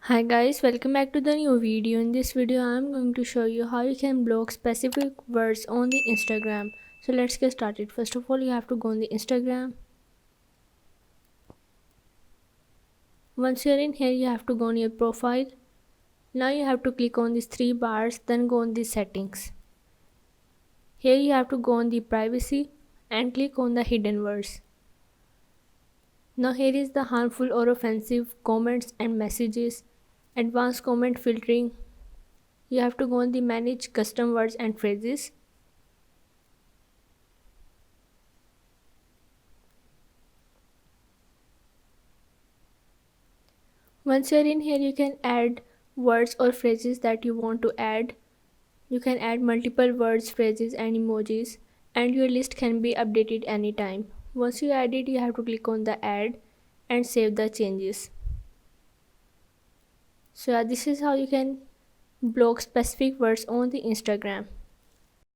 Hi guys, welcome back to the new video. In this video, I am going to show you how you can block specific words on the Instagram. So let's get started. First of all, you have to go on the Instagram. Once you're in here, you have to go on your profile. Now you have to click on these three bars, then go on the settings. Here you have to go on the privacy and click on the hidden words. Now here is the harmful or offensive comments and messages, advanced comment filtering. You have to go on the manage custom words and phrases. Once you're in here, you can add words or phrases that you want to add. You can add multiple words, phrases, and emojis, and your list can be updated anytime. Once you add it, you have to click on the add and save the changes. So, yeah, this is how you can block specific words on the Instagram.